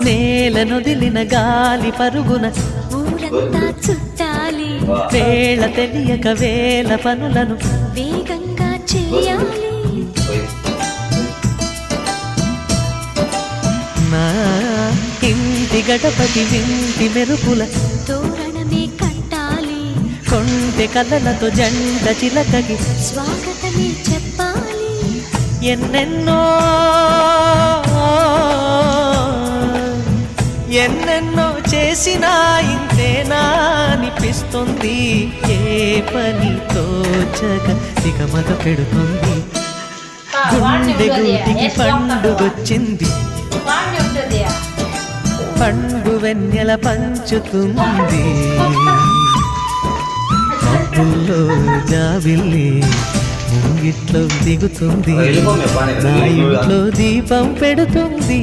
నేలనొదిలిన గాలి పరుగున ఊరంతా చుట్టాలి, వేళ తెలియక వేల పనులను వేగంగా చేయాలి. నా ఇంటి గడపటి వింటి మెరుపుల తోరణమే కట్టాలి, కొంటె కలలతో జంట చిలకకి స్వాగతమే చెప్పాలి. ఎన్నెన్నో ఎన్నెన్నో చేసినా ఇంతేనా అనిపిస్తుంది. ఏ పని తోచక దిగమగ పెడుతుంది. గుండె గూటికి పండుగొచ్చింది, పండు వెన్నెల పంచుతుంది. మబ్బుల్లో జాబిల్లి ముంగిట్లో దిగుతుంది, నా ఇంట్లో దీపం పెడుతుంది.